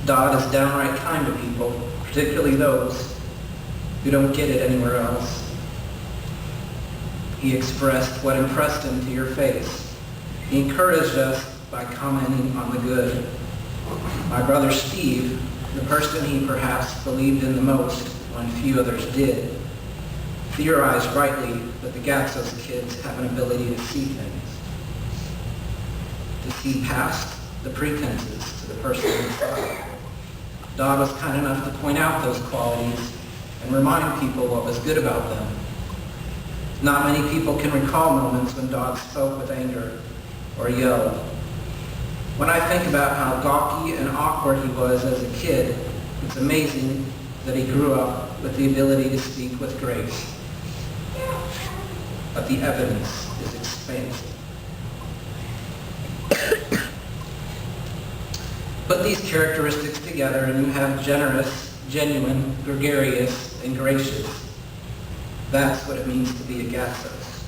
Dodd is downright kind to people, particularly those who don't get it anywhere else. He expressed what impressed him to your face. He encouraged us by commenting on the good. My brother Steve, the person he perhaps believed in the most when few others did, theorized rightly that the Gatsos kids have an ability to see things, to see past the pretenses to the person inside. Dodd was kind enough to point out those qualities and remind people what was good about them. Not many people can recall moments when Dodd spoke with anger or yelled. When I think about how gawky and awkward he was as a kid, it's amazing that he grew up with the ability to speak with grace. But the evidence is expansive. Put these characteristics together and you have generous, genuine, gregarious, and gracious. That's what it means to be a Gatsos.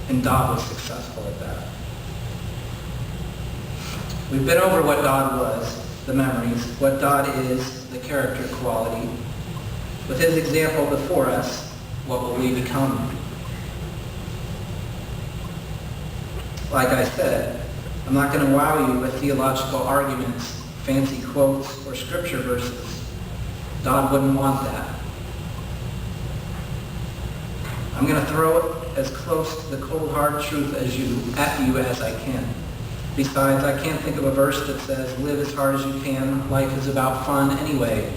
And Dodd was successful at that. We've been over what Dodd was, the memories, what Dodd is, the character quality. With his example before us, what will we become? Like I said, I'm not going to wow you with theological arguments, fancy quotes, or scripture verses. Dodd wouldn't want that. I'm going to throw it as close to the cold hard truth at you as I can. Besides, I can't think of a verse that says, live as hard as you can, life is about fun anyway.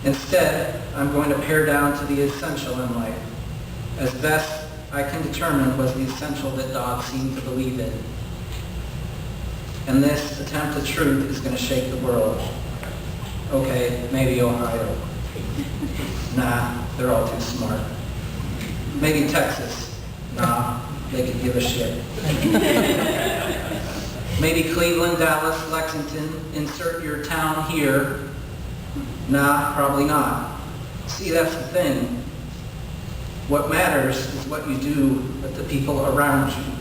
Instead, I'm going to pare down to the essential in life, as best I can determine was the essential that Dodd seemed to believe in. And this attempt at truth is going to shake the world. Okay, maybe Ohio. Nah, they're all too smart. Maybe Texas. Nah, they could give a shit. Maybe Cleveland, Dallas, Lexington, insert your town here. Nah, probably not. See, that's the thing. What matters is what you do with the people around you.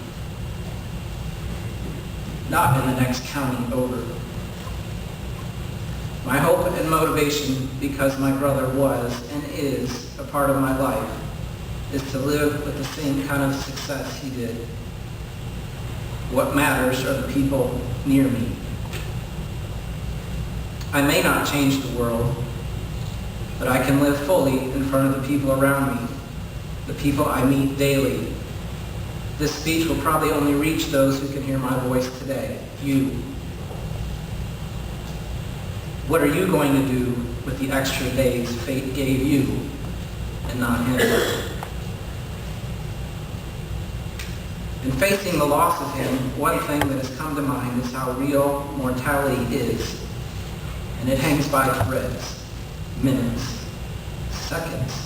Not in the next county over. My hope and motivation, because my brother was and is a part of my life, is to live with the same kind of success he did. What matters are the people near me. I may not change the world, but I can live fully in front of the people around me, the people I meet daily. This speech will probably only reach those who can hear my voice today, you. What are you going to do with the extra days fate gave you and not him? In facing the loss of him, one thing that has come to mind is how real mortality is. And it hangs by threads, minutes, seconds.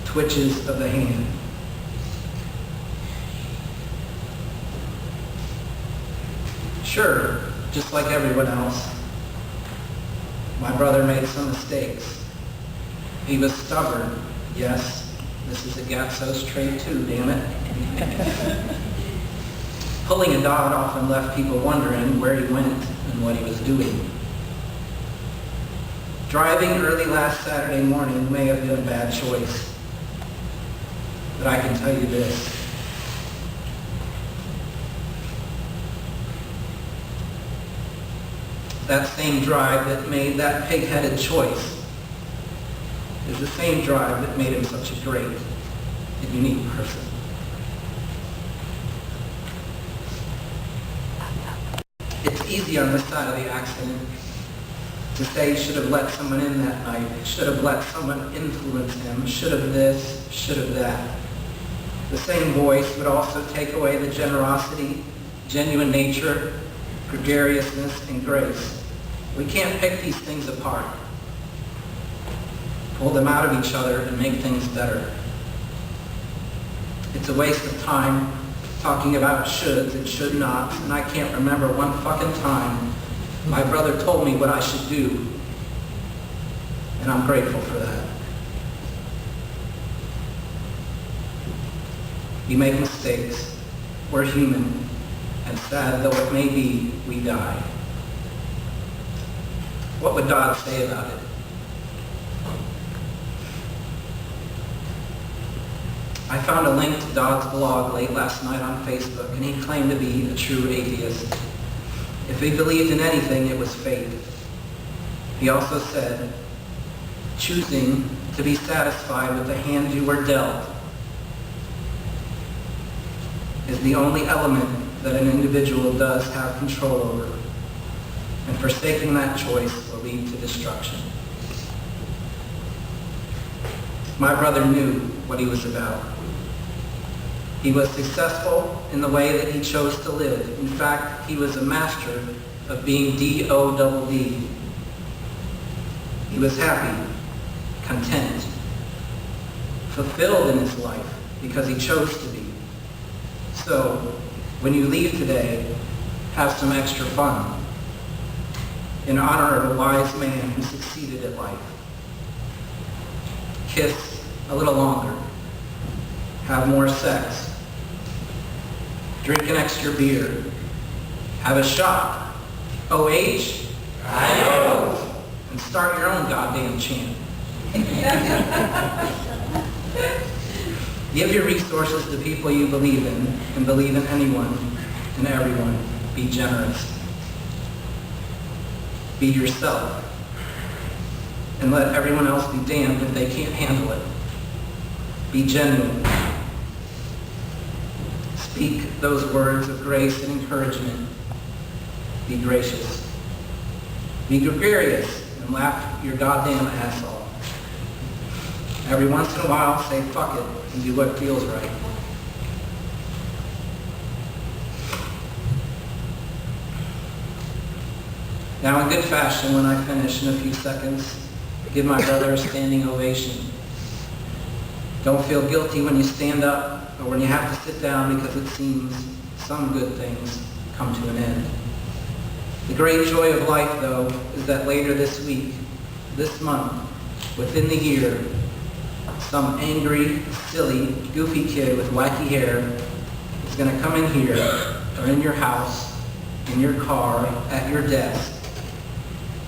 Twitches of the hand. Sure, just like everyone else, my brother made some mistakes. He was stubborn. Yes, this is a Gatsos trait too, damn it. Pulling a Dodd often left people wondering where he went and what he was doing. Driving early last Saturday morning may have been a bad choice, but I can tell you this. That same drive that made that pig-headed choice is the same drive that made him such a great and unique person. It's easy on this side of the accident to say should have let someone in that night, should have let someone influence him, should have this, should have that. The same voice would also take away the generosity, genuine nature, gregariousness, and grace. We can't pick these things apart, pull them out of each other and make things better. It's a waste of time talking about shoulds and should nots, and I can't remember one fucking time my brother told me what I should do, and I'm grateful for that. We make mistakes. We're human. And sad though it may be, we die. What would Dodd say about it? I found a link to Dodd's blog late last night on Facebook, and he claimed to be a true atheist. If he believed in anything, it was faith. He also said, choosing to be satisfied with the hand you were dealt is the only element that an individual does have control over, and forsaking that choice will lead to destruction. My brother knew what he was about. He was successful in the way that he chose to live. In fact, he was a master of being D-O-double-D. He was happy, content, fulfilled in his life because he chose to be. So, when you leave today, have some extra fun in honor of a wise man who succeeded at life. Kiss a little longer. Have more sex. Drink an extra beer. Have a shot. OH? I know. And start your own goddamn chant. Give your resources to people you believe in, and believe in anyone and everyone. Be generous. Be yourself. And let everyone else be damned if they can't handle it. Be genuine. Speak those words of grace and encouragement. Be gracious. Be gregarious and laugh your goddamn ass off. Every once in a while, say fuck it and do what feels right. Now, in good fashion, when I finish in a few seconds, give my brother a standing ovation. Don't feel guilty when you stand up or when you have to sit down, because it seems some good things come to an end. The great joy of life, though, is that later this week, this month, within the year, some angry, silly, goofy kid with wacky hair is going to come in here, or in your house, in your car, at your desk,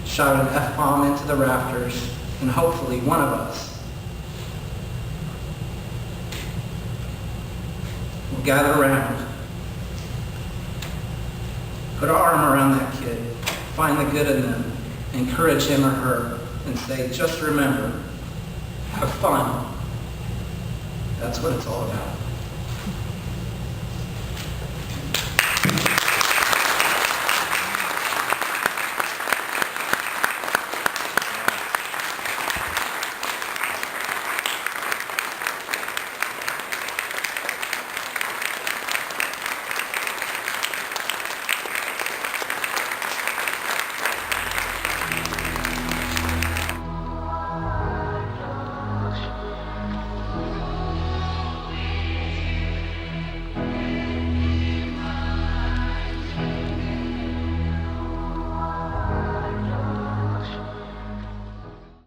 shout an F-bomb into the rafters, and hopefully one of us will gather around, put our arm around that kid, find the good in them, encourage him or her, and say, just remember, have fun. That's what it's all about.